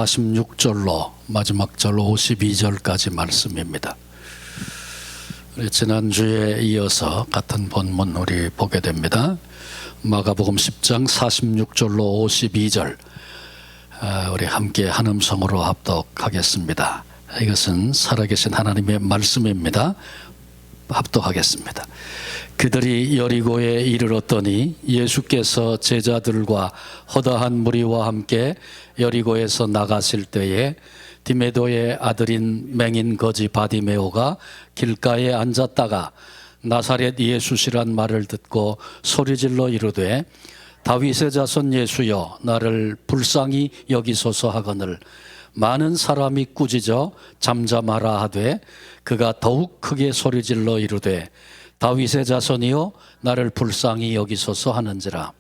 46절로 마지막 절 52절까지 말씀입니다. 우리 지난주에 이어서 같은 본문 우리 보게 됩니다. 마가복음 10장 46절로 52절 우리 함께 한 음성으로 합독하겠습니다. 이것은 살아계신 하나님의 말씀입니다. 합독하겠습니다. 그들이 여리고에 이르렀더니 예수께서 제자들과 허다한 무리와 함께 여리고에서 나가실 때에 디메도의 아들인 맹인 거지 바디메오가 길가에 앉았다가 나사렛 예수시란 말을 듣고 소리질러 이르되 다윗의 자손 예수여 나를 불쌍히 여기소서 하거늘 많은 사람이 꾸짖어 잠잠하라 하되 그가 더욱 크게 소리질러 이르되 다윗의 자손이여 나를 불쌍히 여기소서 하는지라.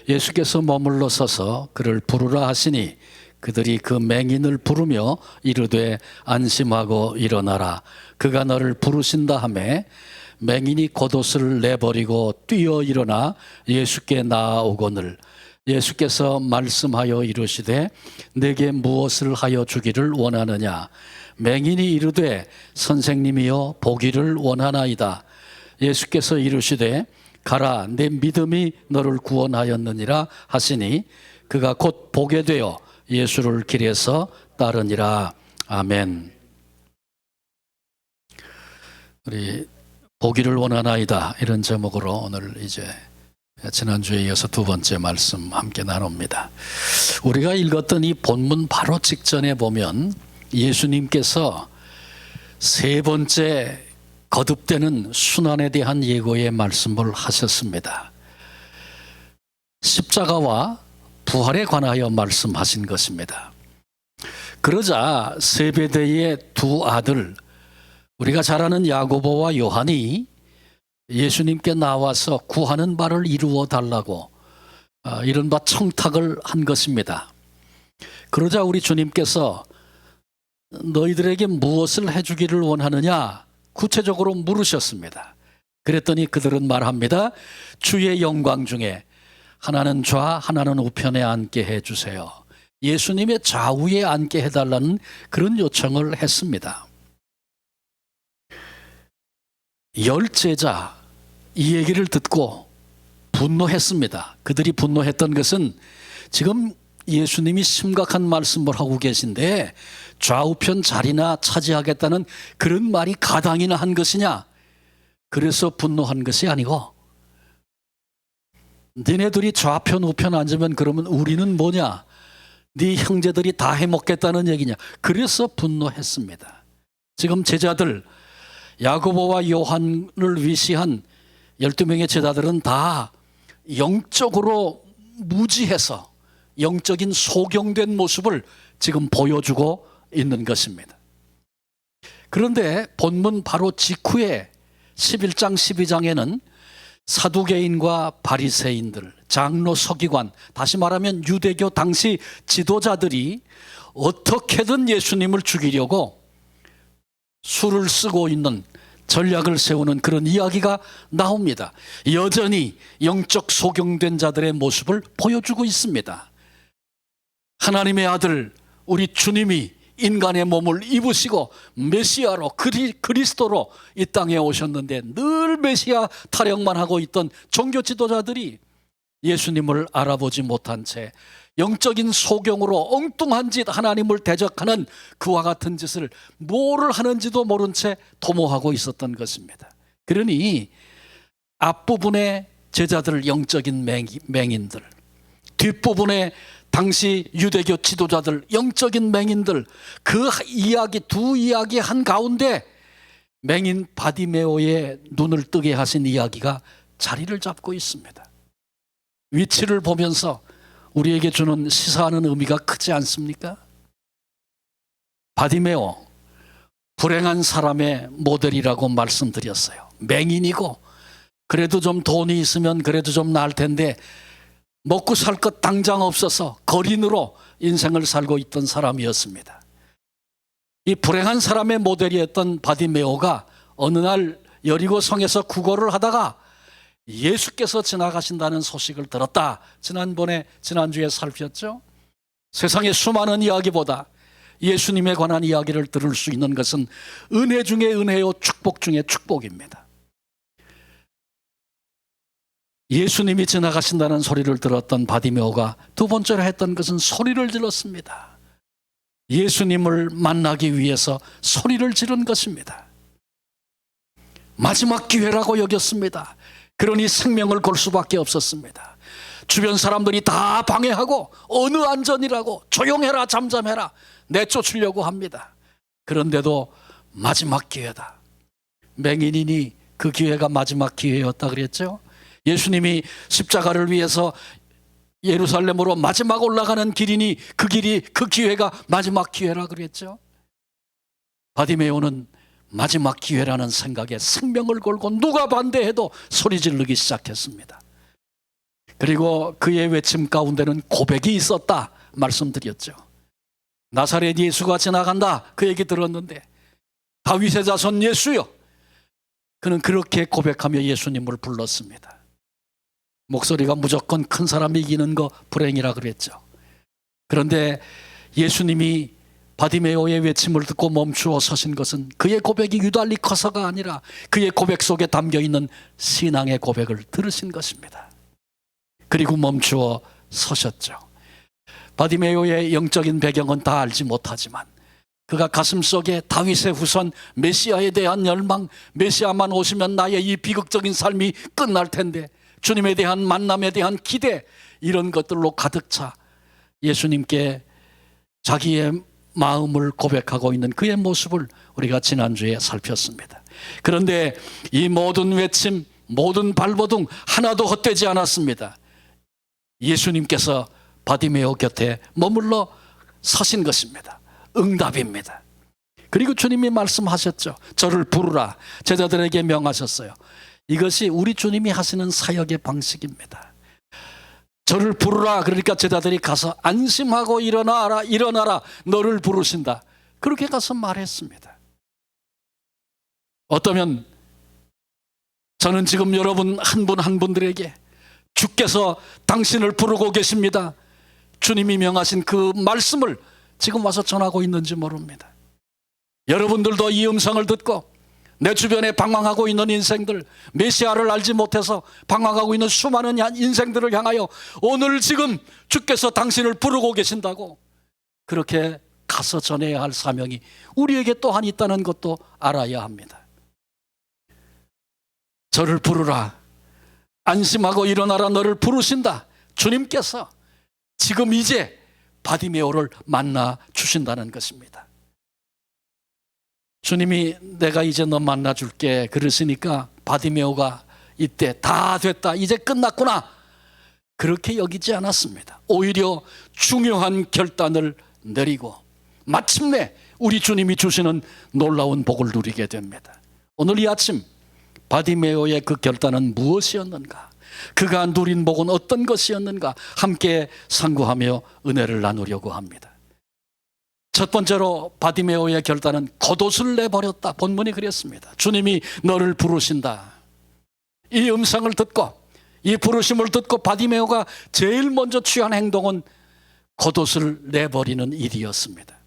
예수께서 머물러 서서 그를 부르라 하시니 그들이 그 맹인을 부르며 이르되 안심하고 일어나라 그가 너를 부르신다 하매 맹인이 겉옷을 내버리고 뛰어 일어나 예수께 나아오거늘 예수께서 말씀하여 이르시되 내게 무엇을 하여 주기를 원하느냐. 맹인이 이르되 선생님이여 보기를 원하나이다. 예수께서 이르시되 가라 내 믿음이 너를 구원하였느니라 하시니 그가 곧 보게 되어 예수를 길에서 따르니라. 아멘. 우리 보기를 원하나이다 이런 제목으로 오늘 이제 지난주에 이어서 두 번째 말씀 함께 나눕니다. 우리가 읽었던 이 본문 바로 직전에 보면 예수님께서 세 번째 거듭되는 순환에 대한 예고의 말씀을 하셨습니다. 십자가와 부활에 관하여 말씀하신 것입니다. 그러자 세베대의 두 아들 우리가 잘 아는 야고보와 요한이 예수님께 나와서 구하는 바를 이루어 달라고 이른바 청탁을 한 것입니다. 그러자 우리 주님께서 너희들에게 무엇을 해주기를 원하느냐 구체적으로 물으셨습니다. 그랬더니 그들은 말합니다. 주의 영광 중에 하나는 좌 하나는 우편에 앉게 해주세요. 예수님의 좌우에 앉게 해달라는 그런 요청을 했습니다. 열 제자 이 얘기를 듣고 분노했습니다. 그들이 분노했던 것은 지금 예수님이 심각한 말씀을 하고 계신데 좌우편 자리나 차지하겠다는 그런 말이 가당이나 한 것이냐. 그래서 분노한 것이 아니고 니네들이 좌편 우편 앉으면 그러면 우리는 뭐냐. 네 형제들이 다 해먹겠다는 얘기냐. 그래서 분노했습니다. 지금 제자들 야고보와 요한을 위시한 12명의 제자들은 다 영적으로 무지해서 영적인 소경된 모습을 지금 보여주고 있는 것입니다. 그런데 본문 바로 직후에 11장 12장에는 사두개인과 바리새인들, 장로 서기관, 다시 말하면 유대교 당시 지도자들이 어떻게든 예수님을 죽이려고 수를 쓰고 있는 전략을 세우는 그런 이야기가 나옵니다. 여전히 영적 소경된 자들의 모습을 보여주고 있습니다. 하나님의 아들 우리 주님이 인간의 몸을 입으시고 메시아로 그리스도로 이 땅에 오셨는데 늘 메시아 타령만 하고 있던 종교 지도자들이 예수님을 알아보지 못한 채 영적인 소경으로 엉뚱한 짓 하나님을 대적하는 그와 같은 짓을 뭐를 하는지도 모른 채 도모하고 있었던 것입니다. 그러니 앞부분에 제자들 영적인 맹인들, 뒷부분에 당시 유대교 지도자들 영적인 맹인들 그 이야기 두 이야기 한 가운데 맹인 바디메오의 눈을 뜨게 하신 이야기가 자리를 잡고 있습니다. 위치를 보면서 우리에게 주는 시사하는 의미가 크지 않습니까? 바디메오 불행한 사람의 모델이라고 말씀드렸어요. 맹인이고 그래도 좀 돈이 있으면 그래도 좀 나을 텐데 먹고 살 것 당장 없어서 거린으로 인생을 살고 있던 사람이었습니다. 이 불행한 사람의 모델이었던 바디메오가 어느 날 여리고 성에서 구걸을 하다가 예수께서 지나가신다는 소식을 들었다. 지난주에 살폈죠. 세상의 수많은 이야기보다 예수님에 관한 이야기를 들을 수 있는 것은 은혜 중에 은혜요, 축복 중에 축복입니다. 예수님이 지나가신다는 소리를 들었던 바디메오가 두 번째로 했던 것은 소리를 질렀습니다. 예수님을 만나기 위해서 소리를 지른 것입니다. 마지막 기회라고 여겼습니다. 그러니 생명을 걸 수밖에 없었습니다. 주변 사람들이 다 방해하고 어느 안전이라고 조용해라, 잠잠해라 내쫓으려고 합니다. 그런데도 마지막 기회다. 맹인이니 그 기회가 마지막 기회였다 그랬죠. 예수님이 십자가를 위해서 예루살렘으로 마지막 올라가는 길이니 그 기회가 마지막 기회라 그랬죠. 바디메오는 마지막 기회라는 생각에 생명을 걸고 누가 반대해도 소리 지르기 시작했습니다. 그리고 그의 외침 가운데는 고백이 있었다 말씀드렸죠. 나사렛 예수가 지나간다 그 얘기 들었는데, 다윗의 자손 예수요, 그는 그렇게 고백하며 예수님을 불렀습니다. 목소리가 무조건 큰 사람이 이기는 거 불행이라 그랬죠. 그런데 예수님이 바디메오의 외침을 듣고 멈추어 서신 것은 그의 고백이 유달리 커서가 아니라 그의 고백 속에 담겨있는 신앙의 고백을 들으신 것입니다. 그리고 멈추어 서셨죠. 바디메오의 영적인 배경은 다 알지 못하지만 그가 가슴속에 다윗의 후손 메시아에 대한 열망, 메시아만 오시면 나의 이 비극적인 삶이 끝날 텐데, 주님에 대한 만남에 대한 기대, 이런 것들로 가득 차 예수님께 자기의 마음을 고백하고 있는 그의 모습을 우리가 지난주에 살폈습니다. 그런데 이 모든 외침, 모든 발버둥 하나도 헛되지 않았습니다. 예수님께서 바디메오 곁에 머물러 서신 것입니다. 응답입니다. 그리고 주님이 말씀하셨죠. 저를 부르라. 제자들에게 명하셨어요. 이것이 우리 주님이 하시는 사역의 방식입니다. 저를 부르라. 그러니까 제자들이 가서 안심하고 일어나라, 일어나라, 너를 부르신다. 그렇게 가서 말했습니다. 어떠면 저는 지금 여러분 한 분 한 분들에게 주께서 당신을 부르고 계십니다, 주님이 명하신 그 말씀을 지금 와서 전하고 있는지 모릅니다. 여러분들도 이 음성을 듣고 내 주변에 방황하고 있는 인생들, 메시아를 알지 못해서 방황하고 있는 수많은 인생들을 향하여 오늘 지금 주께서 당신을 부르고 계신다고 그렇게 가서 전해야 할 사명이 우리에게 또한 있다는 것도 알아야 합니다. 저를 부르라. 안심하고 일어나라. 너를 부르신다. 주님께서 지금 이제 바디메오를 만나 주신다는 것입니다. 주님이 내가 이제 너 만나줄게 그러시니까 바디메오가 이때 다 됐다, 이제 끝났구나, 그렇게 여기지 않았습니다. 오히려 중요한 결단을 내리고 마침내 우리 주님이 주시는 놀라운 복을 누리게 됩니다. 오늘 이 아침 바디메오의 그 결단은 무엇이었는가, 그가 누린 복은 어떤 것이었는가 함께 상고하며 은혜를 나누려고 합니다. 첫 번째로 바디메오의 결단은 겉옷을 내버렸다. 본문이 그랬습니다. 주님이 너를 부르신다. 이 음성을 듣고, 이 부르심을 듣고 바디메오가 제일 먼저 취한 행동은 겉옷을 내버리는 일이었습니다.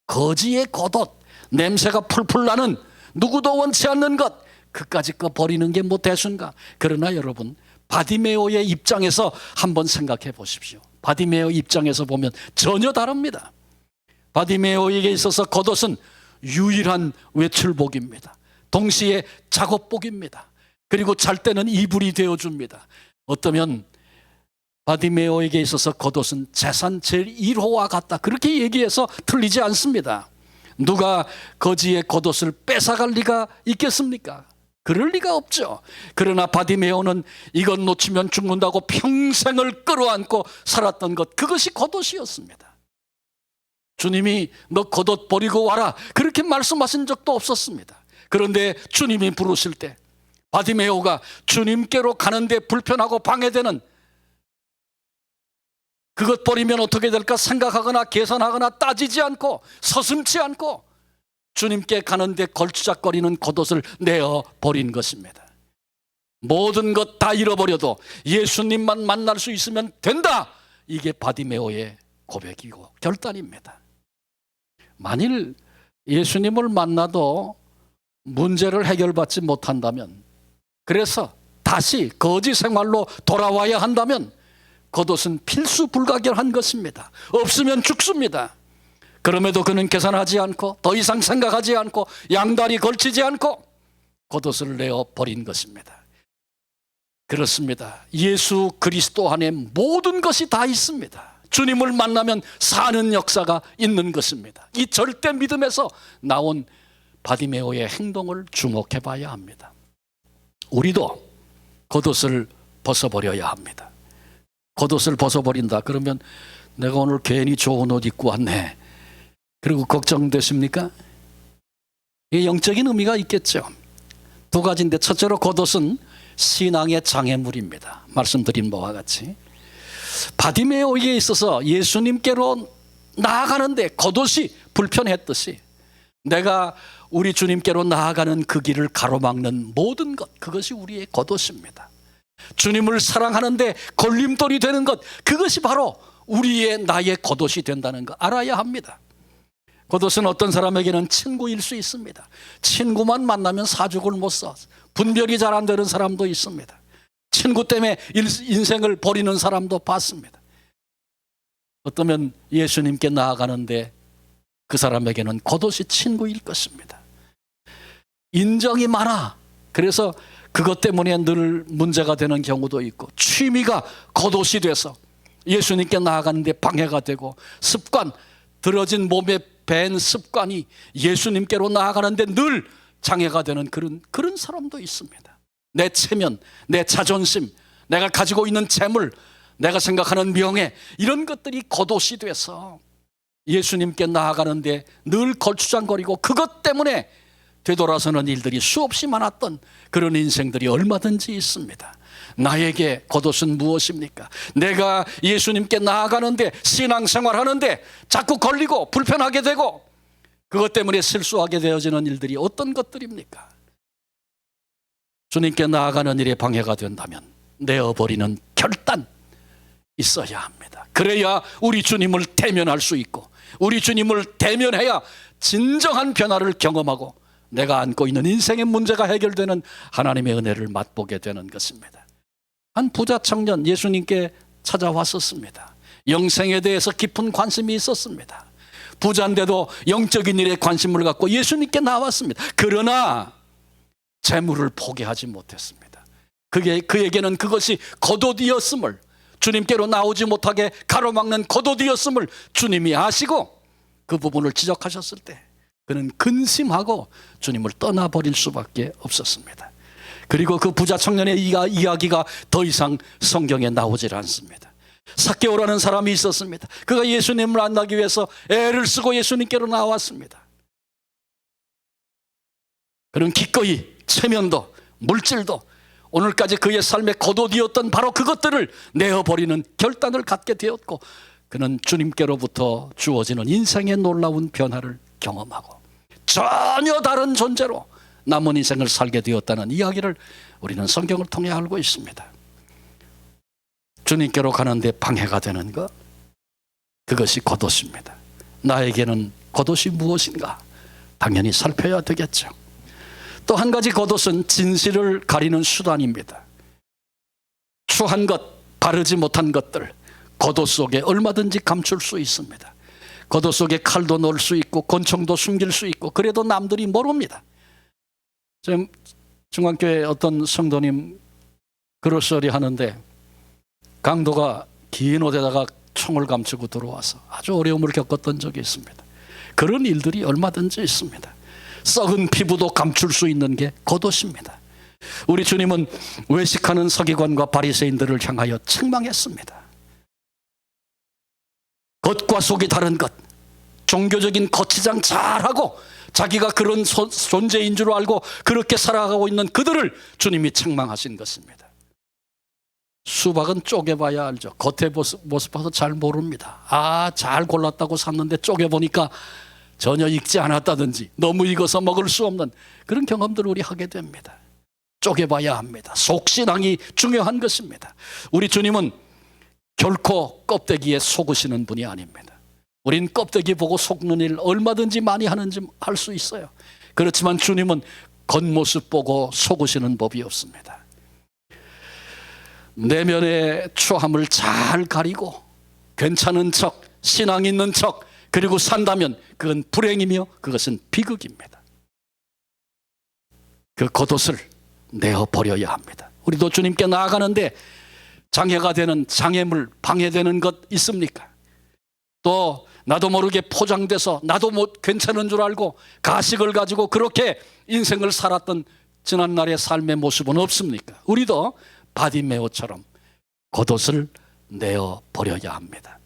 거지의 겉옷, 냄새가 풀풀 나는, 누구도 원치 않는 것, 그까짓 거 버리는 게 뭐 대수인가. 그러나 여러분, 바디메오의 입장에서 한번 생각해 보십시오. 바디메오 입장에서 보면 전혀 다릅니다. 바디메오에게 있어서 겉옷은 유일한 외출복입니다. 동시에 작업복입니다. 그리고 잘 때는 이불이 되어줍니다. 어쩌면 바디메오에게 있어서 겉옷은 재산 제1호와 같다, 그렇게 얘기해서 틀리지 않습니다. 누가 거지의 겉옷을 뺏어갈 리가 있겠습니까? 그럴 리가 없죠. 그러나 바디메오는 이것 놓치면 죽는다고 평생을 끌어안고 살았던 것, 그것이 겉옷이었습니다. 주님이 너 겉옷 버리고 와라 그렇게 말씀하신 적도 없었습니다. 그런데 주님이 부르실 때 바디메오가 주님께로 가는데 불편하고 방해되는, 그것 버리면 어떻게 될까 생각하거나 계산하거나 따지지 않고 서슴지 않고 주님께 가는데 걸추작거리는 겉옷을 내어 버린 것입니다. 모든 것 다 잃어버려도 예수님만 만날 수 있으면 된다, 이게 바디메오의 고백이고 결단입니다. 만일 예수님을 만나도 문제를 해결받지 못한다면, 그래서 다시 거지 생활로 돌아와야 한다면 그것은 필수 불가결한 것입니다. 없으면 죽습니다. 그럼에도 그는 계산하지 않고 더 이상 생각하지 않고 양다리 걸치지 않고 그것을 내어버린 것입니다. 그렇습니다. 예수 그리스도 안에 모든 것이 다 있습니다. 주님을 만나면 사는 역사가 있는 것입니다. 이 절대 믿음에서 나온 바디메오의 행동을 주목해 봐야 합니다. 우리도 겉옷을 벗어버려야 합니다. 겉옷을 벗어버린다 그러면 내가 오늘 괜히 좋은 옷 입고 왔네, 그리고 걱정되십니까? 이 영적인 의미가 있겠죠. 두 가지인데, 첫째로 겉옷은 신앙의 장애물입니다. 말씀드린 바와 같이 바디메오에게 있어서 예수님께로 나아가는데 겉옷이 불편했듯이, 내가 우리 주님께로 나아가는 그 길을 가로막는 모든 것, 그것이 우리의 겉옷입니다. 주님을 사랑하는데 걸림돌이 되는 것, 그것이 바로 우리의 나의 겉옷이 된다는 거 알아야 합니다. 겉옷은 어떤 사람에게는 친구일 수 있습니다. 친구만 만나면 사죽을 못 써 분별이 잘 안 되는 사람도 있습니다. 친구 때문에 인생을 버리는 사람도 봤습니다. 어쩌면 예수님께 나아가는데 그 사람에게는 겉옷이 친구일 것입니다. 인정이 많아. 그래서 그것 때문에 늘 문제가 되는 경우도 있고, 취미가 겉옷이 돼서 예수님께 나아가는데 방해가 되고, 습관, 들어진 몸에 밴 습관이 예수님께로 나아가는데 늘 장애가 되는 그런 사람도 있습니다. 내 체면, 내 자존심, 내가 가지고 있는 재물, 내가 생각하는 명예, 이런 것들이 겉옷이 돼서 예수님께 나아가는데 늘 걸추장거리고, 그것 때문에 되돌아서는 일들이 수없이 많았던 그런 인생들이 얼마든지 있습니다. 나에게 겉옷은 무엇입니까? 내가 예수님께 나아가는데, 신앙생활하는데 자꾸 걸리고 불편하게 되고 그것 때문에 실수하게 되어지는 일들이 어떤 것들입니까? 주님께 나아가는 일에 방해가 된다면 내어버리는 결단 있어야 합니다. 그래야 우리 주님을 대면할 수 있고, 우리 주님을 대면해야 진정한 변화를 경험하고 내가 안고 있는 인생의 문제가 해결되는 하나님의 은혜를 맛보게 되는 것입니다. 한 부자 청년 예수님께 찾아왔었습니다. 영생에 대해서 깊은 관심이 있었습니다. 부자인데도 영적인 일에 관심을 갖고 예수님께 나왔습니다. 그러나 재물을 포기하지 못했습니다. 그에게는 그것이 겉옷이었음을, 주님께로 나오지 못하게 가로막는 겉옷이었음을 주님이 아시고 그 부분을 지적하셨을 때 그는 근심하고 주님을 떠나버릴 수밖에 없었습니다. 그리고 그 부자 청년의 이야기가 더 이상 성경에 나오질 않습니다. 삭개오라는 사람이 있었습니다. 그가 예수님을 만나기 위해서 애를 쓰고 예수님께로 나왔습니다. 그는 기꺼이 체면도 물질도 오늘까지 그의 삶의 겉옷이었던 바로 그것들을 내어버리는 결단을 갖게 되었고, 그는 주님께로부터 주어지는 인생의 놀라운 변화를 경험하고 전혀 다른 존재로 남은 인생을 살게 되었다는 이야기를 우리는 성경을 통해 알고 있습니다. 주님께로 가는데 방해가 되는 것, 그것이 겉옷입니다. 나에게는 겉옷이 무엇인가 당연히 살펴야 되겠죠. 또 한 가지 겉옷은 진실을 가리는 수단입니다. 추한 것, 바르지 못한 것들 겉옷 속에 얼마든지 감출 수 있습니다. 겉옷 속에 칼도 넣을 수 있고 권총도 숨길 수 있고, 그래도 남들이 모릅니다. 지금 중앙교회 어떤 성도님 그로서리 하는데 강도가 긴 옷에다가 총을 감추고 들어와서 아주 어려움을 겪었던 적이 있습니다. 그런 일들이 얼마든지 있습니다. 썩은 피부도 감출 수 있는 게 겉옷입니다. 우리 주님은 외식하는 서기관과 바리새인들을 향하여 책망했습니다. 겉과 속이 다른 것, 종교적인 거치장 잘하고 자기가 그런 존재인 줄 알고 그렇게 살아가고 있는 그들을 주님이 책망하신 것입니다. 수박은 쪼개봐야 알죠. 겉에 모습 봐서 잘 모릅니다. 잘 골랐다고 샀는데 쪼개보니까 전혀 익지 않았다든지 너무 익어서 먹을 수 없는 그런 경험들을 우리 하게 됩니다. 쪼개봐야 합니다. 속신앙이 중요한 것입니다. 우리 주님은 결코 껍데기에 속으시는 분이 아닙니다. 우린 껍데기 보고 속는 일 얼마든지 많이 하는지 할 수 있어요. 그렇지만 주님은 겉모습 보고 속으시는 법이 없습니다. 내면의 추함을 잘 가리고 괜찮은 척, 신앙 있는 척 그리고 산다면 그건 불행이며 그것은 비극입니다. 그 겉옷을 내어버려야 합니다. 우리도 주님께 나아가는데 장애가 되는 장애물, 방해되는 것 있습니까? 또 나도 모르게 포장돼서 나도 괜찮은 줄 알고 가식을 가지고 그렇게 인생을 살았던 지난날의 삶의 모습은 없습니까? 우리도 바디메오처럼 겉옷을 내어버려야 합니다.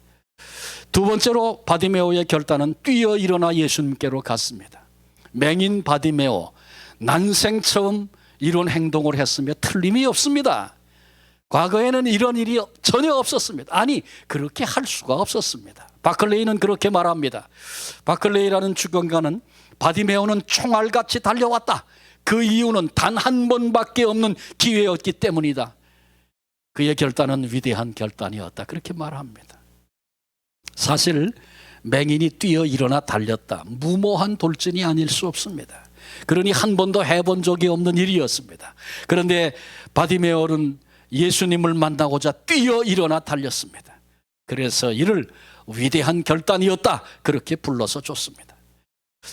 두 번째로 바디메오의 결단은 뛰어 일어나 예수님께로 갔습니다. 맹인 바디메오, 난생 처음 이런 행동을 했으며 틀림이 없습니다. 과거에는 이런 일이 전혀 없었습니다. 아니, 그렇게 할 수가 없었습니다. 바클레이는 그렇게 말합니다. 바클레이라는 주경가는 바디메오는 총알같이 달려왔다. 그 이유는 단 한 번밖에 없는 기회였기 때문이다. 그의 결단은 위대한 결단이었다. 그렇게 말합니다. 사실 맹인이 뛰어 일어나 달렸다. 무모한 돌진이 아닐 수 없습니다. 그러니 한 번도 해본 적이 없는 일이었습니다. 그런데 바디메오는 예수님을 만나고자 뛰어 일어나 달렸습니다. 그래서 이를 위대한 결단이었다. 그렇게 불러서 줬습니다.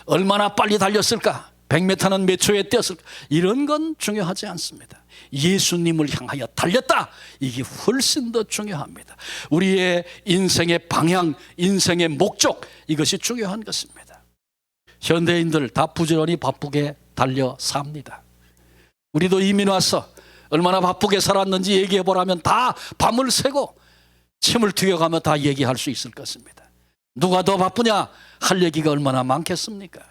얼마나 빨리 달렸을까? 100m는 몇 초에 뛰었을까? 이런 건 중요하지 않습니다. 예수님을 향하여 달렸다. 이게 훨씬 더 중요합니다. 우리의 인생의 방향, 인생의 목적, 이것이 중요한 것입니다. 현대인들 다 부지런히 바쁘게 달려 삽니다. 우리도 이민 와서 얼마나 바쁘게 살았는지 얘기해 보라면 다 밤을 새고 침을 튀겨가며 다 얘기할 수 있을 것입니다. 누가 더 바쁘냐 할 얘기가 얼마나 많겠습니까?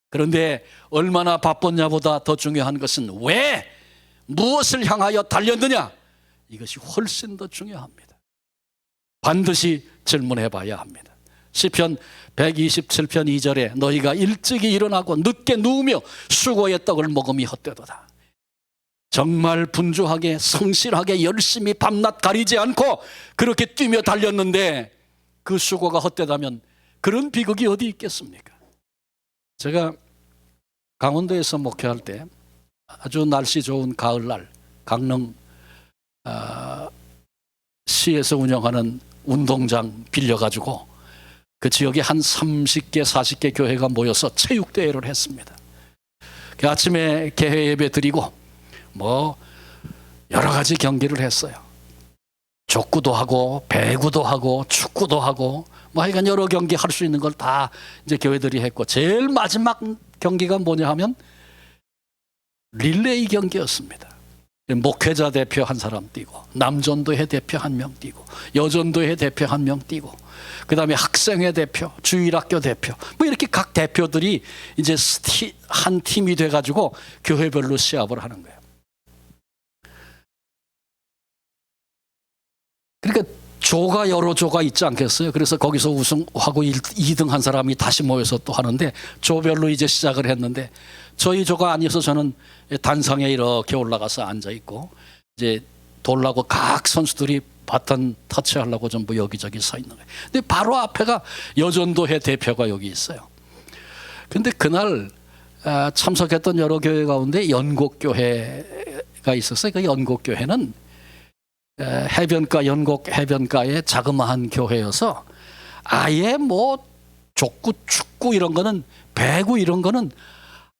그런데 얼마나 바빴냐보다 더 중요한 것은 왜, 무엇을 향하여 달렸느냐, 이것이 훨씬 더 중요합니다. 반드시 질문해 봐야 합니다. 시편 127편 2절에 너희가 일찍이 일어나고 늦게 누우며 수고의 떡을 먹음이 헛되도다. 정말 분주하게 성실하게 열심히 밤낮 가리지 않고 그렇게 뛰며 달렸는데 그 수고가 헛되다면 그런 비극이 어디 있겠습니까? 제가 강원도에서 목회할 때 아주 날씨 좋은 가을날 강릉 시에서 운영하는 운동장 빌려가지고 그 지역에 한 30개 40개 교회가 모여서 체육대회를 했습니다. 그 아침에 개회 예배 드리고 뭐 여러 가지 경기를 했어요. 족구도 하고 배구도 하고 축구도 하고 뭐 하여간 여러 경기 할 수 있는 걸 다 이제 교회들이 했고, 제일 마지막 경기가 뭐냐 하면 릴레이 경기였습니다. 목회자 대표 한 사람 뛰고 남전도회 대표 한 명 뛰고 여전도회 대표 한 명 뛰고 그다음에 학생회 대표, 주일학교 대표 뭐 이렇게 각 대표들이 이제 한 팀이 돼 가지고 교회별로 시합을 하는 거예요. 그러니까 조가 여러 조가 있지 않겠어요? 그래서 거기서 우승하고 2등 한 사람이 다시 모여서 또 하는데 조별로 이제 시작을 했는데 저희 조가 아니어서 저는 단상에 이렇게 올라가서 앉아 있고 이제 돌라고 각 선수들이 바톤 터치하려고 전부 여기저기 서 있는 거예요. 근데 바로 앞에가 여전도회 대표가 여기 있어요. 근데 그날 참석했던 여러 교회 가운데 연곡교회가 있었어요. 그 연곡교회는 해변가, 연곡 해변가의 자그마한 교회여서 아예 뭐 족구, 축구 이런 거는, 배구 이런 거는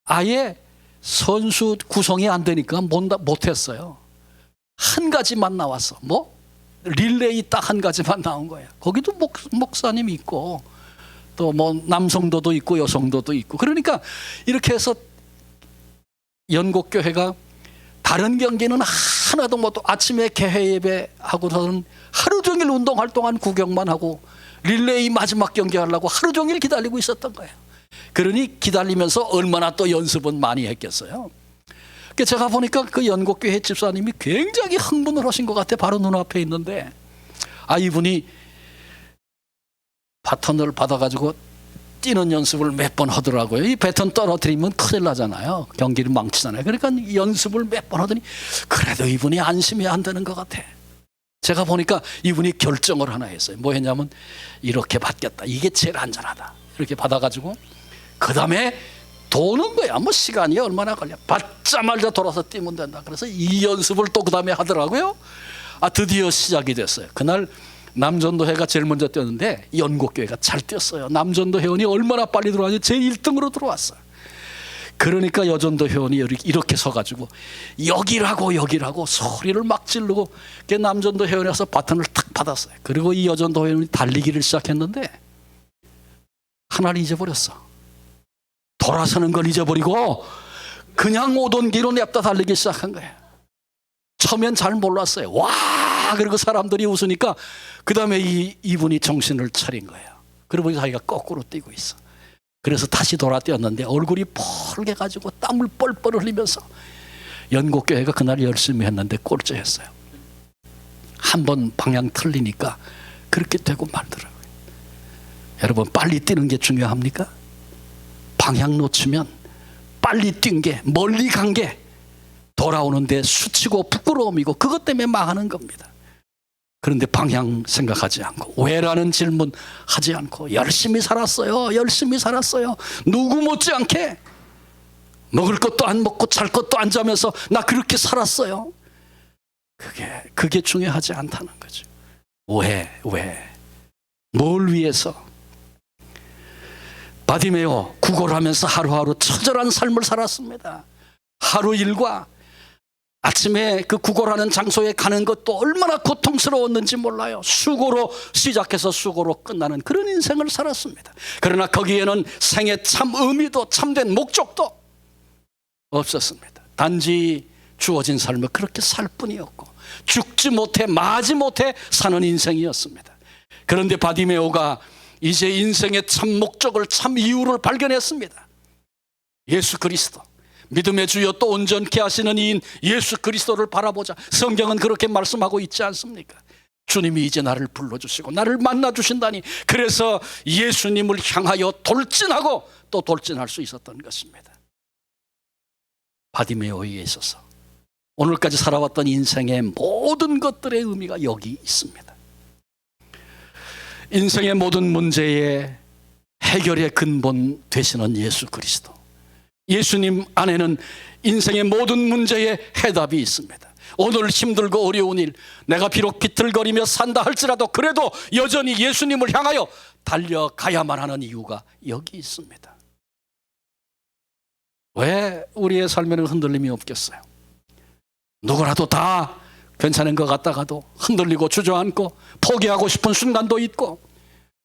아예 선수 구성이 안 되니까 못했어요. 한 가지만 나왔어. 뭐 릴레이 딱 한 가지만 나온 거예요. 거기도 목사님이 있고 또 뭐 남성도도 있고 여성도도 있고, 그러니까 이렇게 해서 연곡교회가 다른 경기는 하나도 못, 아침에 개회 예배하고서는 하루 종일 운동활동한 구경만 하고 릴레이 마지막 경기 하려고 하루 종일 기다리고 있었던 거예요. 그러니 기다리면서 얼마나 또 연습은 많이 했겠어요. 제가 보니까 그 연곡교회 집사님이 굉장히 흥분을 하신 것 같아. 바로 눈앞에 있는데 이분이 바톤을 받아가지고 뛰는 연습을 몇 번 하더라고요. 이 배턴 떨어뜨리면 큰일 나잖아요. 경기를 망치잖아요. 그러니까 연습을 몇 번 하더니 그래도 이분이 안심이 안 되는 것 같아. 제가 보니까 이분이 결정을 하나 했어요. 뭐 했냐면 이렇게 받겠다. 이게 제일 안전하다. 이렇게 받아가지고 그 다음에 도는 거야. 뭐 시간이 얼마나 걸려. 받자마자 돌아서 뛰면 된다. 그래서 이 연습을 또 그 다음에 하더라고요. 드디어 시작이 됐어요. 그날 남전도회가 제일 먼저 뛰었는데 연곡교회가 잘 뛰었어요. 남전도 회원이 얼마나 빨리 들어왔는지 제 1등으로 들어왔어요. 그러니까 여전도 회원이 이렇게 서가지고 여기라고 소리를 막 지르고 남전도 회원이 와서 바톤을 탁 받았어요. 그리고 이 여전도 회원이 달리기를 시작했는데 하나를 잊어버렸어. 돌아서는 걸 잊어버리고 그냥 오던 길로 냅다 달리기 시작한 거예요. 처음엔 잘 몰랐어요. 와! 그리고 사람들이 웃으니까 그 다음에 이분이 정신을 차린 거예요. 그러고 자기가 거꾸로 뛰고 있어. 그래서 다시 돌아 뛰었는데 얼굴이 펄개가지고 땀을 뻘뻘 흘리면서 연곡교회가 그날 열심히 했는데 꼴찌했어요. 한번 방향 틀리니까 그렇게 되고 말더라고요. 여러분, 빨리 뛰는 게 중요합니까? 방향 놓치면 빨리 뛴 게, 멀리 간 게 돌아오는데 수치고 부끄러움이고 그것 때문에 망하는 겁니다. 그런데 방향 생각하지 않고 왜라는 질문 하지 않고 열심히 살았어요. 누구 못지않게 먹을 것도 안 먹고 잘 것도 안 자면서 나 그렇게 살았어요. 그게 중요하지 않다는 거죠. 왜? 뭘 위해서? 바디메오 구걸하면서 하루하루 처절한 삶을 살았습니다. 하루 일과 아침에 그 구걸하는 장소에 가는 것도 얼마나 고통스러웠는지 몰라요. 수고로 시작해서 수고로 끝나는 그런 인생을 살았습니다. 그러나 거기에는 생의 참 의미도 참된 목적도 없었습니다. 단지 주어진 삶을 그렇게 살 뿐이었고 죽지 못해 마지 못해 사는 인생이었습니다. 그런데 바디메오가 이제 인생의 참 목적을, 참 이유를 발견했습니다. 예수 그리스도, 믿음의 주여 또 온전케 하시는 이인 예수 그리스도를 바라보자. 성경은 그렇게 말씀하고 있지 않습니까? 주님이 이제 나를 불러주시고 나를 만나주신다니. 그래서 예수님을 향하여 돌진하고 또 돌진할 수 있었던 것입니다. 바디메오에게 있어서 오늘까지 살아왔던 인생의 모든 것들의 의미가 여기 있습니다. 인생의 모든 문제의 해결의 근본 되시는 예수 그리스도, 예수님 안에는 인생의 모든 문제의 해답이 있습니다. 오늘 힘들고 어려운 일, 내가 비록 비틀거리며 산다 할지라도 그래도 여전히 예수님을 향하여 달려가야만 하는 이유가 여기 있습니다. 왜 우리의 삶에는 흔들림이 없겠어요? 누구라도 다 괜찮은 것 같다가도 흔들리고 주저앉고 포기하고 싶은 순간도 있고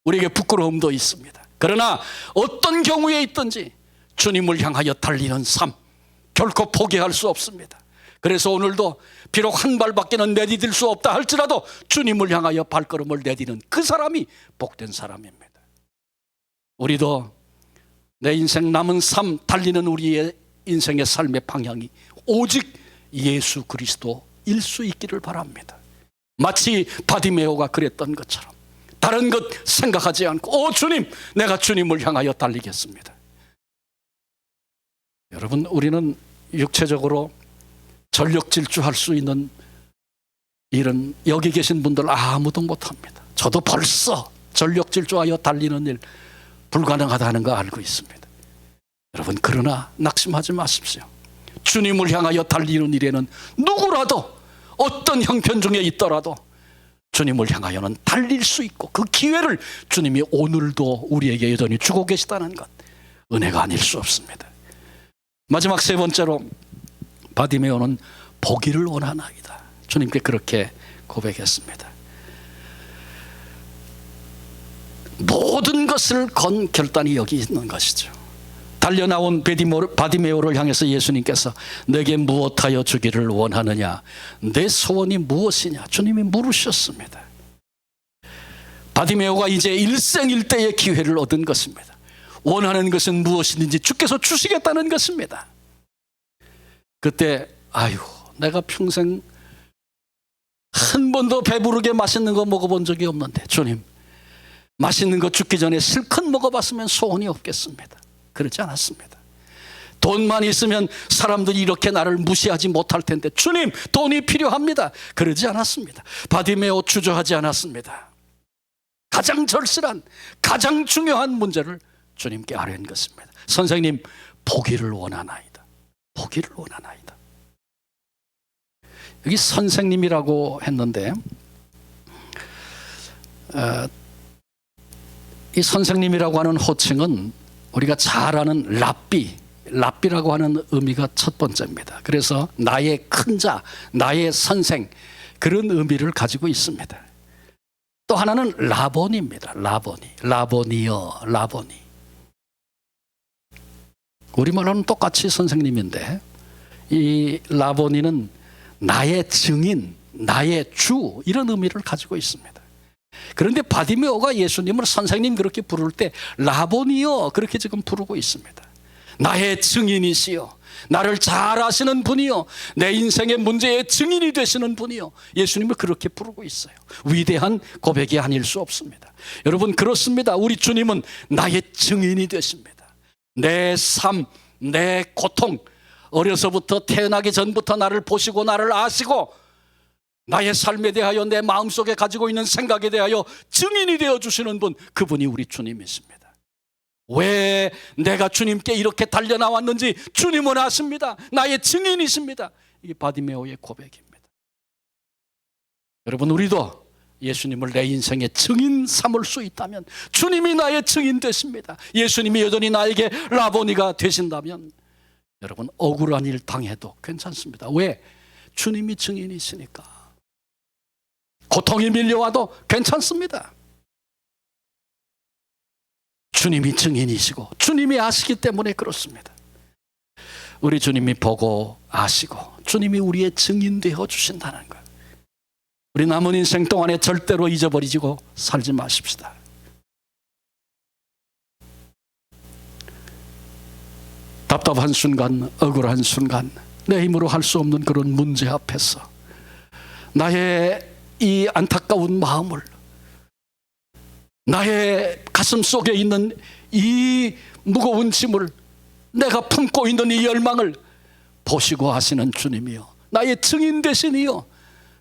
우리에게 부끄러움도 있습니다. 그러나 어떤 경우에 있든지 주님을 향하여 달리는 삶 결코 포기할 수 없습니다. 그래서 오늘도 비록 한 발밖에는 내디딜 수 없다 할지라도 주님을 향하여 발걸음을 내디는 그 사람이 복된 사람입니다. 우리도 내 인생 남은 삶 달리는 우리의 인생의 삶의 방향이 오직 예수 그리스도일 수 있기를 바랍니다. 마치 바디메오가 그랬던 것처럼 다른 것 생각하지 않고 주님, 내가 주님을 향하여 달리겠습니다. 여러분, 우리는 육체적으로 전력 질주할 수 있는 일은 여기 계신 분들 아무도 못합니다. 저도 벌써 전력 질주하여 달리는 일 불가능하다는 거 알고 있습니다. 여러분, 그러나 낙심하지 마십시오. 주님을 향하여 달리는 일에는 누구라도 어떤 형편 중에 있더라도 주님을 향하여는 달릴 수 있고 그 기회를 주님이 오늘도 우리에게 여전히 주고 계시다는 것, 은혜가 아닐 수 없습니다. 마지막 세 번째로 바디메오는 보기를 원하나이다. 주님께 그렇게 고백했습니다. 모든 것을 건 결단이 여기 있는 것이죠. 달려나온 바디메오를 향해서 예수님께서 내게 무엇하여 주기를 원하느냐, 내 소원이 무엇이냐 주님이 물으셨습니다. 바디메오가 이제 일생일대의 기회를 얻은 것입니다. 원하는 것은 무엇이든지 주께서 주시겠다는 것입니다. 그때 내가 평생 한 번도 배부르게 맛있는 거 먹어본 적이 없는데 주님, 맛있는 거 죽기 전에 실컷 먹어봤으면 소원이 없겠습니다. 그렇지 않았습니다. 돈만 있으면 사람들이 이렇게 나를 무시하지 못할 텐데 주님, 돈이 필요합니다. 그러지 않았습니다. 바디메오 주저하지 않았습니다. 가장 절실한, 가장 중요한 문제를 주님께 아뢰는 것입니다. 선생님, 보기를 원하나이다. 보기를 원하나이다. 여기 선생님이라고 했는데 이 선생님이라고 하는 호칭은 우리가 잘 아는 랍비라고 하는 의미가 첫 번째입니다. 그래서 나의 큰 자, 나의 선생, 그런 의미를 가지고 있습니다. 또 하나는 라보니입니다. 라보니요. 우리말로는 똑같이 선생님인데 이 라보니는 나의 증인, 나의 주, 이런 의미를 가지고 있습니다. 그런데 바디메오가 예수님을 선생님 그렇게 부를 때 라보니요 그렇게 지금 부르고 있습니다. 나의 증인이시여, 나를 잘 아시는 분이요, 내 인생의 문제의 증인이 되시는 분이요, 예수님을 그렇게 부르고 있어요. 위대한 고백이 아닐 수 없습니다. 여러분, 그렇습니다. 우리 주님은 나의 증인이 되십니다. 내 삶, 내 고통, 어려서부터 태어나기 전부터 나를 보시고 나를 아시고 나의 삶에 대하여 내 마음속에 가지고 있는 생각에 대하여 증인이 되어주시는 분, 그분이 우리 주님이십니다. 왜 내가 주님께 이렇게 달려나왔는지 주님은 아십니다. 나의 증인이십니다. 이게 바디메오의 고백입니다. 여러분, 우리도 예수님을 내 인생의 증인 삼을 수 있다면, 주님이 나의 증인 되십니다. 예수님이 여전히 나에게 라보니가 되신다면 여러분, 억울한 일 당해도 괜찮습니다. 왜? 주님이 증인이시니까. 고통이 밀려와도 괜찮습니다. 주님이 증인이시고 주님이 아시기 때문에 그렇습니다. 우리 주님이 보고 아시고 주님이 우리의 증인 되어 주신다는 것, 우리 남은 인생 동안에 절대로 잊어버리고 살지 마십시다. 답답한 순간, 억울한 순간, 내 힘으로 할 수 없는 그런 문제 앞에서 나의 이 안타까운 마음을, 나의 가슴 속에 있는 이 무거운 짐을, 내가 품고 있는 이 열망을 보시고 하시는 주님이요, 나의 증인 되시니요,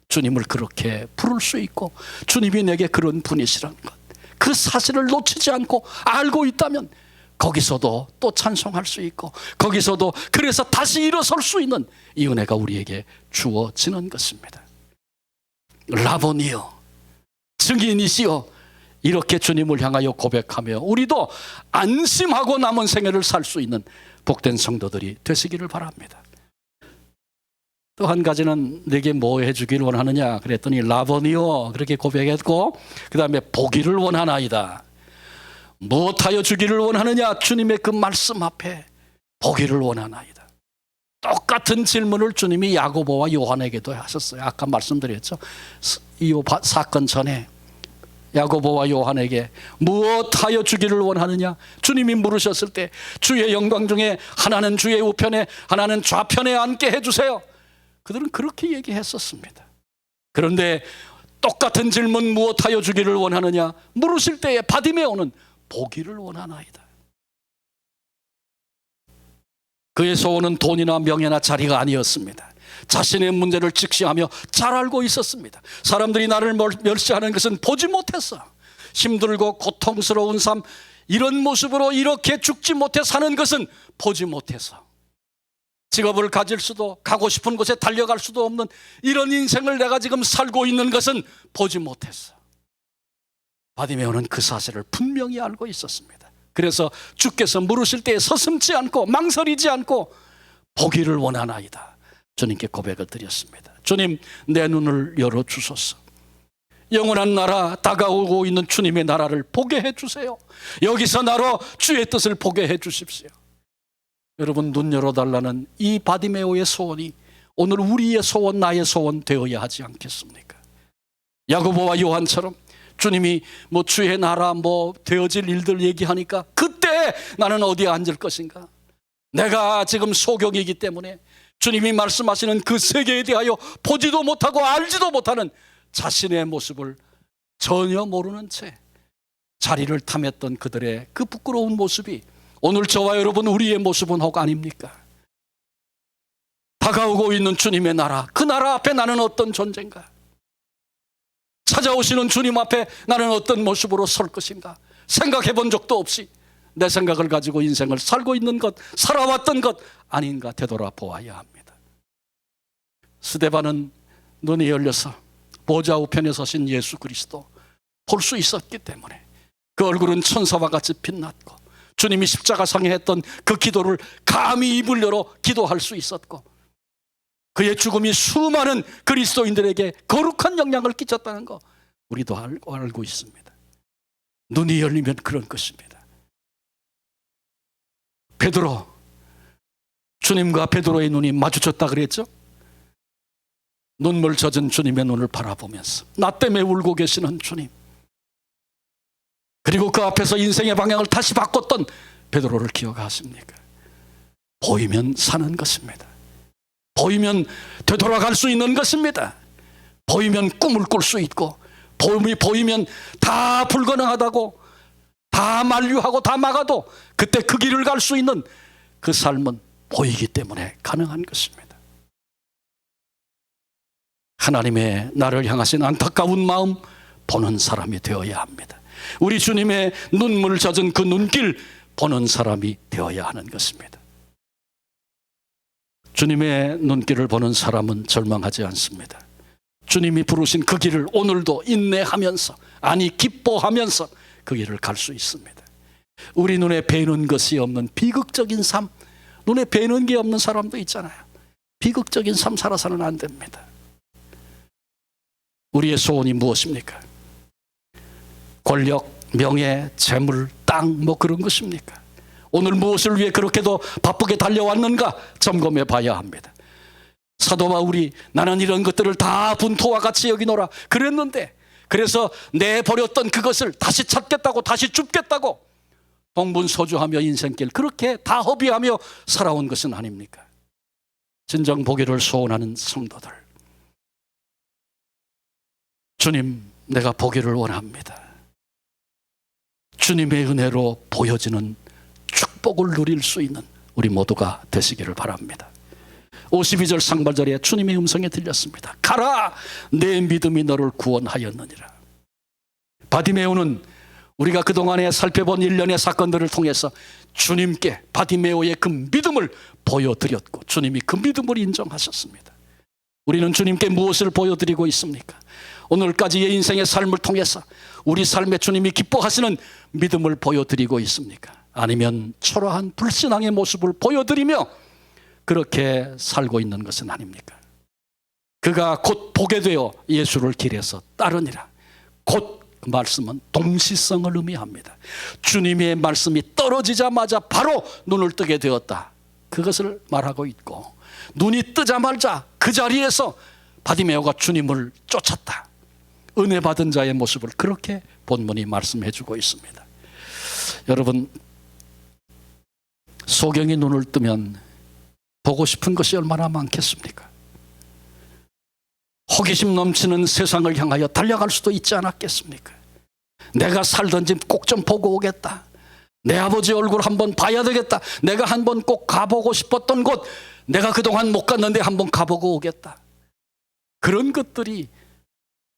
주님을 그렇게 부를 수 있고 주님이 내게 그런 분이시라는 것, 그 사실을 놓치지 않고 알고 있다면 거기서도 또 찬송할 수 있고 거기서도 그래서 다시 일어설 수 있는 이 은혜가 우리에게 주어지는 것입니다. 라보니요, 증인이시여, 이렇게 주님을 향하여 고백하며 우리도 안심하고 남은 생애를 살 수 있는 복된 성도들이 되시기를 바랍니다. 또 한 가지는 내게 뭐 해주기를 원하느냐 그랬더니 라보니요 그렇게 고백했고, 그 다음에 보기를 원하나이다. 무엇하여 주기를 원하느냐? 주님의 그 말씀 앞에 보기를 원하나이다. 똑같은 질문을 주님이 야고보와 요한에게도 하셨어요. 아까 말씀드렸죠. 이 사건 전에 야고보와 요한에게 무엇하여 주기를 원하느냐? 주님이 물으셨을 때 주의 영광 중에 하나는 주의 우편에 하나는 좌편에 앉게 해주세요. 그들은 그렇게 얘기했었습니다. 그런데 똑같은 질문 무엇하여 주기를 원하느냐 물으실 때에 바디메오는 보기를 원하나이다. 그의 소원은 돈이나 명예나 자리가 아니었습니다. 자신의 문제를 직시하며 잘 알고 있었습니다. 사람들이 나를 멸시하는 것은 보지 못했어. 힘들고 고통스러운 삶, 이런 모습으로 이렇게 죽지 못해 사는 것은 보지 못해서, 직업을 가질 수도 가고 싶은 곳에 달려갈 수도 없는 이런 인생을 내가 지금 살고 있는 것은 보지 못했어. 바디메오는 그 사실을 분명히 알고 있었습니다. 그래서 주께서 물으실 때 서슴지 않고 망설이지 않고 보기를 원하나이다, 주님께 고백을 드렸습니다. 주님, 내 눈을 열어주소서. 영원한 나라, 다가오고 있는 주님의 나라를 보게 해주세요. 여기서 나로 주의 뜻을 보게 해주십시오. 여러분, 눈 열어달라는 이 바디메오의 소원이 오늘 우리의 소원, 나의 소원 되어야 하지 않겠습니까? 야고보와 요한처럼 주님이 주의 나라 되어질 일들 얘기하니까 그때 나는 어디에 앉을 것인가? 내가 지금 소경이기 때문에 주님이 말씀하시는 그 세계에 대하여 보지도 못하고 알지도 못하는 자신의 모습을 전혀 모르는 채 자리를 탐했던 그들의 그 부끄러운 모습이 오늘 저와 여러분 우리의 모습은 혹 아닙니까? 다가오고 있는 주님의 나라, 그 나라 앞에 나는 어떤 존재인가? 찾아오시는 주님 앞에 나는 어떤 모습으로 설 것인가? 생각해 본 적도 없이 내 생각을 가지고 인생을 살고 있는 것, 살아왔던 것 아닌가 되돌아보아야 합니다. 스데반은 눈이 열려서 보좌 우편에 서신 예수 그리스도 볼 수 있었기 때문에 그 얼굴은 천사와 같이 빛났고 주님이 십자가상에 했던 그 기도를 감히 입을 열어 기도할 수 있었고 그의 죽음이 수많은 그리스도인들에게 거룩한 영향을 끼쳤다는 거 우리도 알고 있습니다. 눈이 열리면 그런 것입니다. 베드로, 주님과 베드로의 눈이 마주쳤다 그랬죠? 눈물 젖은 주님의 눈을 바라보면서 나 때문에 울고 계시는 주님, 그리고 그 앞에서 인생의 방향을 다시 바꿨던 베드로를 기억하십니까? 보이면 사는 것입니다. 보이면 되돌아갈 수 있는 것입니다. 보이면 꿈을 꿀 수 있고 보이면 다 불가능하다고 다 만류하고 다 막아도 그때 그 길을 갈 수 있는 그 삶은 보이기 때문에 가능한 것입니다. 하나님의 나를 향하신 안타까운 마음 보는 사람이 되어야 합니다. 우리 주님의 눈물 젖은 그 눈길 보는 사람이 되어야 하는 것입니다. 주님의 눈길을 보는 사람은 절망하지 않습니다. 주님이 부르신 그 길을 오늘도 인내하면서, 아니 기뻐하면서 그 길을 갈 수 있습니다. 우리 눈에 뵈는 것이 없는 비극적인 삶, 눈에 뵈는 게 없는 사람도 있잖아요. 비극적인 삶 살아서는 안 됩니다. 우리의 소원이 무엇입니까? 권력, 명예, 재물, 땅, 뭐 그런 것입니까? 오늘 무엇을 위해 그렇게도 바쁘게 달려왔는가 점검해 봐야 합니다. 사도 바울이 나는 이런 것들을 다 분토와 같이 여기노라 그랬는데, 그래서 내버렸던 그것을 다시 찾겠다고, 다시 줍겠다고 동분서주하며 인생길 그렇게 다 허비하며 살아온 것은 아닙니까? 진정 보기를 소원하는 성도들, 주님, 내가 보기를 원합니다. 주님의 은혜로 보여지는 축복을 누릴 수 있는 우리 모두가 되시기를 바랍니다. 52절 상반절에 주님의 음성이 들렸습니다. 가라, 내 믿음이 너를 구원하였느니라. 바디메오는 우리가 그동안에 살펴본 일련의 사건들을 통해서 주님께 바디메오의 그 믿음을 보여드렸고 주님이 그 믿음을 인정하셨습니다. 우리는 주님께 무엇을 보여드리고 있습니까? 오늘까지의 인생의 삶을 통해서 우리 삶에 주님이 기뻐하시는 믿음을 보여드리고 있습니까? 아니면 초라한 불신앙의 모습을 보여드리며 그렇게 살고 있는 것은 아닙니까? 그가 곧 보게 되어 예수를 길에서 따르니라. 곧 그 말씀은 동시성을 의미합니다. 주님의 말씀이 떨어지자마자 바로 눈을 뜨게 되었다, 그것을 말하고 있고, 눈이 뜨자마자 그 자리에서 바디메오가 주님을 쫓았다. 은혜 받은 자의 모습을 그렇게 본문이 말씀해 주고 있습니다. 여러분, 소경이 눈을 뜨면 보고 싶은 것이 얼마나 많겠습니까? 호기심 넘치는 세상을 향하여 달려갈 수도 있지 않았겠습니까? 내가 살던지 꼭 좀 보고 오겠다. 내 아버지 얼굴 한번 봐야 되겠다. 내가 한번 꼭 가보고 싶었던 곳, 내가 그동안 못 갔는데 한번 가보고 오겠다. 그런 것들이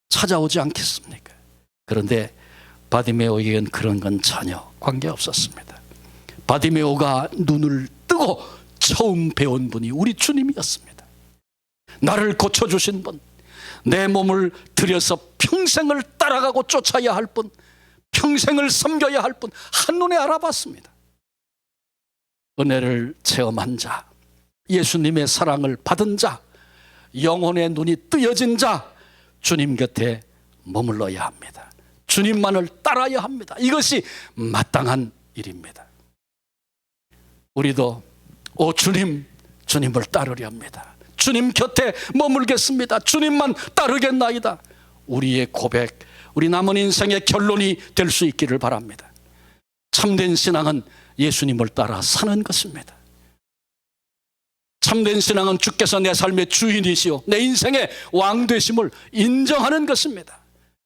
찾아오지 않겠습니까? 그런데 바디메오에게는 그런 건 전혀 관계없었습니다. 바디메오가 눈을 뜨고 처음 배운 분이 우리 주님이었습니다. 나를 고쳐주신 분, 내 몸을 들여서 평생을 따라가고 쫓아야 할 분, 평생을 섬겨야 할 분, 한눈에 알아봤습니다. 은혜를 체험한 자, 예수님의 사랑을 받은 자, 영혼의 눈이 뜨여진 자, 주님 곁에 머물러야 합니다. 주님만을 따라야 합니다. 이것이 마땅한 일입니다. 우리도 오 주님, 주님을 따르려 합니다. 주님 곁에 머물겠습니다. 주님만 따르겠나이다. 우리의 고백, 우리 남은 인생의 결론이 될 수 있기를 바랍니다. 참된 신앙은 예수님을 따라 사는 것입니다. 참된 신앙은 주께서 내 삶의 주인이시오, 내 인생의 왕 되심을 인정하는 것입니다.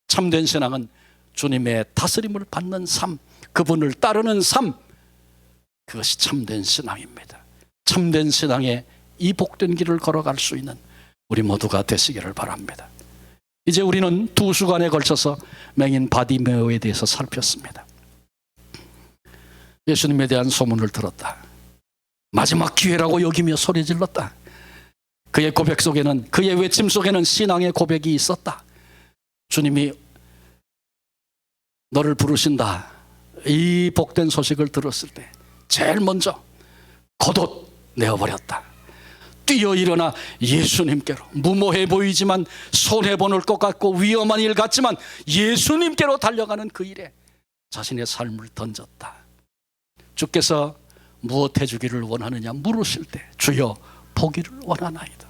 참된 신앙은 주님의 다스림을 받는 삶, 그분을 따르는 삶, 그것이 참된 신앙입니다. 참된 신앙의 이 복된 길을 걸어갈 수 있는 우리 모두가 되시기를 바랍니다. 이제 우리는 2주간에 걸쳐서 맹인 바디메오에 대해서 살폈습니다. 예수님에 대한 소문을 들었다. 마지막 기회라고 여기며 소리 질렀다. 그의 고백 속에는, 그의 외침 속에는 신앙의 고백이 있었다. 주님이 너를 부르신다. 이 복된 소식을 들었을 때 제일 먼저 겉옷 내어버렸다. 뛰어 일어나 예수님께로, 무모해 보이지만 손해보는 것 같고 위험한 일 같지만 예수님께로 달려가는 그 일에 자신의 삶을 던졌다. 주께서 무엇 해주기를 원하느냐 물으실 때 주여 보기를 원하나이다.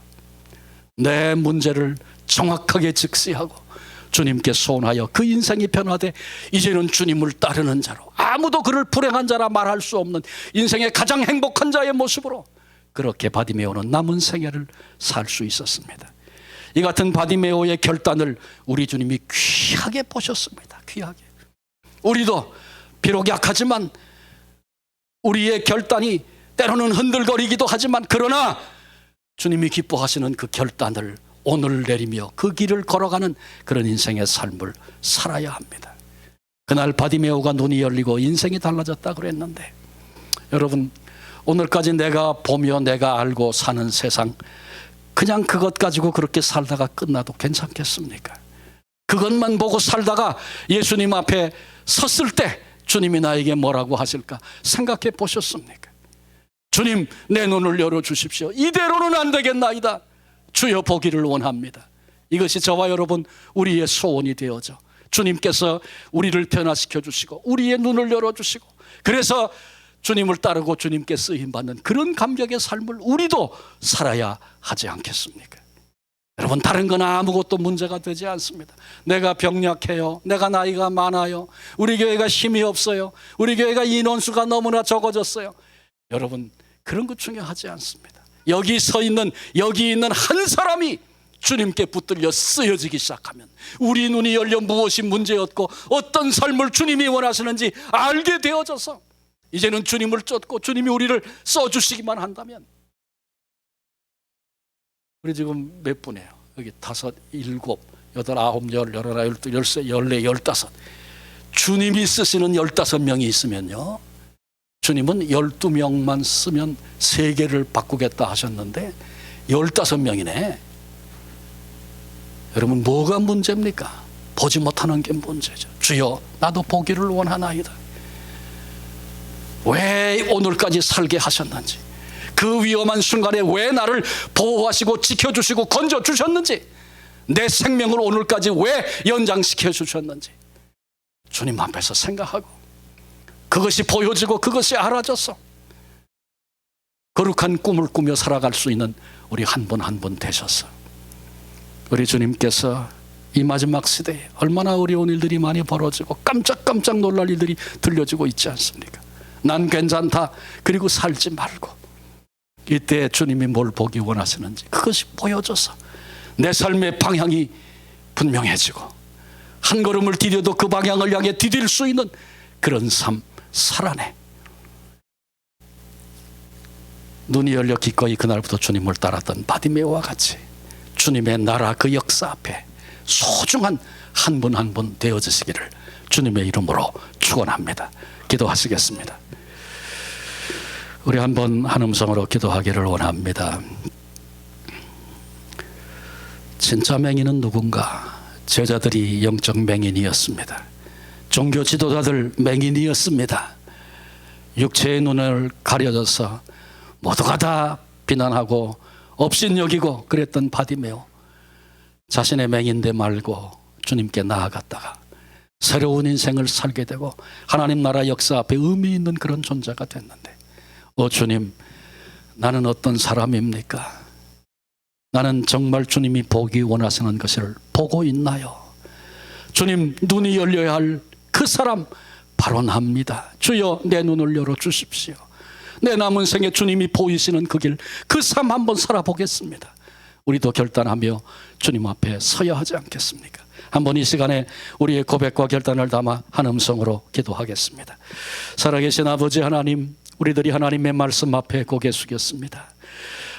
내 문제를 정확하게 직시하고 주님께 소원하여 그 인생이 변화돼 이제는 주님을 따르는 자로, 아무도 그를 불행한 자라 말할 수 없는 인생의 가장 행복한 자의 모습으로 그렇게 바디메오는 남은 생애를 살 수 있었습니다. 이 같은 바디메오의 결단을 우리 주님이 귀하게 보셨습니다. 귀하게. 우리도 비록 약하지만 우리의 결단이 때로는 흔들거리기도 하지만, 그러나 주님이 기뻐하시는 그 결단을 오늘 내리며 그 길을 걸어가는 그런 인생의 삶을 살아야 합니다. 그날 바디메오가 눈이 열리고 인생이 달라졌다 그랬는데, 여러분, 오늘까지 내가 보며 내가 알고 사는 세상, 그냥 그것 가지고 그렇게 살다가 끝나도 괜찮겠습니까? 그것만 보고 살다가 예수님 앞에 섰을 때 주님이 나에게 뭐라고 하실까 생각해 보셨습니까? 주님, 내 눈을 열어주십시오. 이대로는 안 되겠나이다. 주여 보기를 원합니다. 이것이 저와 여러분 우리의 소원이 되어져 주님께서 우리를 변화시켜 주시고 우리의 눈을 열어주시고, 그래서 주님을 따르고 주님께 쓰임받는 그런 감격의 삶을 우리도 살아야 하지 않겠습니까? 여러분, 다른 건 아무것도 문제가 되지 않습니다. 내가 병약해요. 내가 나이가 많아요. 우리 교회가 힘이 없어요. 우리 교회가 인원수가 너무나 적어졌어요. 여러분, 그런 것 중요하지 않습니다. 여기 있는 한 사람이 주님께 붙들려 쓰여지기 시작하면 우리 눈이 열려 무엇이 문제였고 어떤 삶을 주님이 원하시는지 알게 되어져서 이제는 주님을 쫓고 주님이 우리를 써주시기만 한다면, 우리 지금 몇 분이에요? 여기 5, 7, 8, 9, 10, 11, 12, 13, 14, 15. 주님이 쓰시는 15명이 있으면요, 주님은 12명만 쓰면 세계를 바꾸겠다 하셨는데 15명이네. 여러분, 뭐가 문제입니까? 보지 못하는 게 문제죠. 주여, 나도 보기를 원하나이다. 왜 오늘까지 살게 하셨는지, 그 위험한 순간에 왜 나를 보호하시고 지켜주시고 건져주셨는지, 내 생명을 오늘까지 왜 연장시켜 주셨는지 주님 앞에서 생각하고 그것이 보여지고 그것이 알아져서 거룩한 꿈을 꾸며 살아갈 수 있는 우리 한 분 한 분 되셔서, 우리 주님께서 이 마지막 시대에 얼마나 어려운 일들이 많이 벌어지고 깜짝깜짝 놀랄 일들이 들려지고 있지 않습니까? 난 괜찮다, 그리고 살지 말고, 이때 주님이 뭘 보기 원하시는지 그것이 보여져서 내 삶의 방향이 분명해지고 한 걸음을 디뎌도 그 방향을 향해 디딜 수 있는 그런 삶 살아내. 눈이 열려 기꺼이 그날부터 주님을 따랐던 바디메오와 같이 주님의 나라 그 역사 앞에 소중한 한 분 한 분 되어지시기를 주님의 이름으로 축원합니다. 기도하시겠습니다. 우리 한번 한 음성으로 기도하기를 원합니다. 진짜 맹인은 누군가? 제자들이 영적 맹인이었습니다. 종교 지도자들 맹인이었습니다. 육체의 눈을 가려져서 모두가 다 비난하고 업신여기고 그랬던 바디메오, 자신의 맹인됨 말고 주님께 나아갔다가 새로운 인생을 살게 되고 하나님 나라 역사 앞에 의미 있는 그런 존재가 됐는데, 주님, 나는 어떤 사람입니까? 나는 정말 주님이 보기 원하시는 것을 보고 있나요? 주님, 눈이 열려야 할 그 사람 바로 납니다. 주여, 내 눈을 열어주십시오. 내 남은 생에 주님이 보이시는 그 길, 그 삶 한번 살아보겠습니다. 우리도 결단하며 주님 앞에 서야 하지 않겠습니까? 한번 이 시간에 우리의 고백과 결단을 담아 한 음성으로 기도하겠습니다. 살아계신 아버지 하나님, 우리들이 하나님의 말씀 앞에 고개 숙였습니다.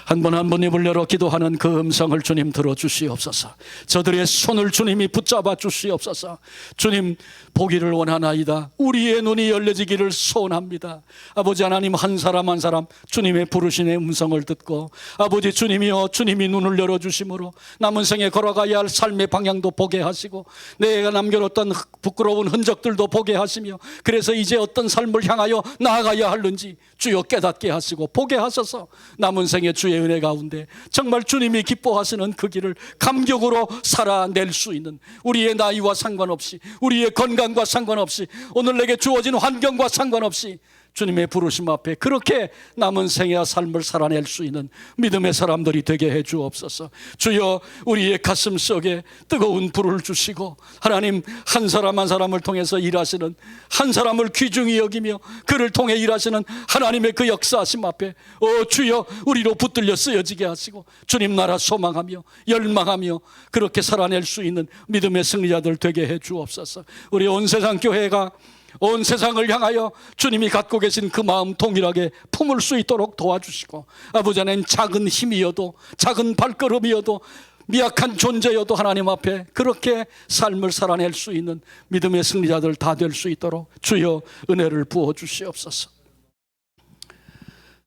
한 분 한 분 입을 열어 기도하는 그 음성을 주님 들어주시옵소서. 저들의 손을 주님이 붙잡아 주시옵소서. 주님, 보기를 원하나이다. 우리의 눈이 열려지기를 소원합니다. 아버지 하나님, 한 사람 한 사람 주님의 부르심의 음성을 듣고, 아버지 주님이여, 주님이 눈을 열어주심으로 남은 생에 걸어가야 할 삶의 방향도 보게 하시고, 내가 남겨놓았던 부끄러운 흔적들도 보게 하시며, 그래서 이제 어떤 삶을 향하여 나아가야 하는지 주여 깨닫게 하시고 보게 하셔서 남은 생에 주의 은혜 가운데 정말 주님이 기뻐하시는 그 길을 감격으로 살아낼 수 있는, 우리의 나이와 상관없이, 우리의 건강과 상관없이, 오늘 내게 주어진 환경과 상관없이 주님의 부르심 앞에 그렇게 남은 생애와 삶을 살아낼 수 있는 믿음의 사람들이 되게 해 주옵소서. 주여, 우리의 가슴 속에 뜨거운 불을 주시고, 하나님, 한 사람 한 사람을 통해서 일하시는, 한 사람을 귀중히 여기며 그를 통해 일하시는 하나님의 그 역사하심 앞에 주여, 우리로 붙들려 쓰여지게 하시고 주님 나라 소망하며 열망하며 그렇게 살아낼 수 있는 믿음의 승리자들 되게 해 주옵소서. 우리 온 세상 교회가 온 세상을 향하여 주님이 갖고 계신 그 마음 동일하게 품을 수 있도록 도와주시고, 아버지 하나님, 작은 힘이어도, 작은 발걸음이어도, 미약한 존재여도 하나님 앞에 그렇게 삶을 살아낼 수 있는 믿음의 승리자들 다 될 수 있도록 주여 은혜를 부어 주시옵소서.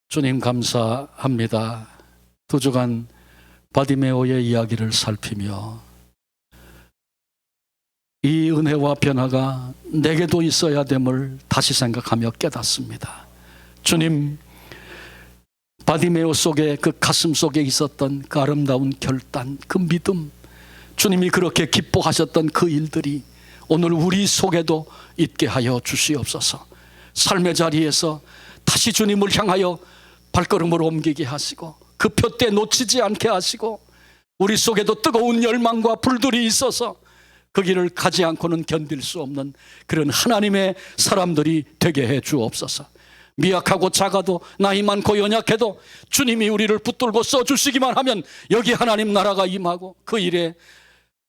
주님 감사합니다. 두 주간 바디메오의 이야기를 살피며 이 은혜와 변화가 내게도 있어야 됨을 다시 생각하며 깨닫습니다. 주님, 바디메오 속에, 그 가슴 속에 있었던 그 아름다운 결단, 그 믿음, 주님이 그렇게 기뻐하셨던 그 일들이 오늘 우리 속에도 있게 하여 주시옵소서. 삶의 자리에서 다시 주님을 향하여 발걸음을 옮기게 하시고 그 표대 놓치지 않게 하시고, 우리 속에도 뜨거운 열망과 불들이 있어서 그 길을 가지 않고는 견딜 수 없는 그런 하나님의 사람들이 되게 해 주옵소서. 미약하고 작아도, 나이 많고 연약해도 주님이 우리를 붙들고 써주시기만 하면 여기 하나님 나라가 임하고 그 일에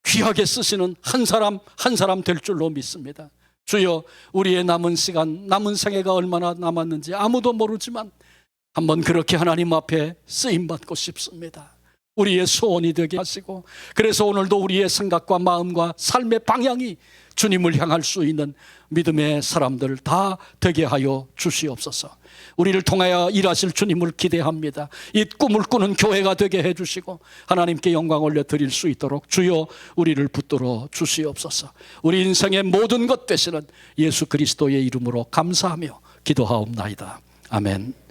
귀하게 쓰시는 한 사람 한 사람 될 줄로 믿습니다. 주여, 우리의 남은 시간, 남은 생애가 얼마나 남았는지 아무도 모르지만 한번 그렇게 하나님 앞에 쓰임받고 싶습니다. 우리의 소원이 되게 하시고, 그래서 오늘도 우리의 생각과 마음과 삶의 방향이 주님을 향할 수 있는 믿음의 사람들 다 되게 하여 주시옵소서. 우리를 통하여 일하실 주님을 기대합니다. 이 꿈을 꾸는 교회가 되게 해주시고 하나님께 영광 올려드릴 수 있도록 주여 우리를 붙들어 주시옵소서. 우리 인생의 모든 것 되시는 예수 그리스도의 이름으로 감사하며 기도하옵나이다. 아멘.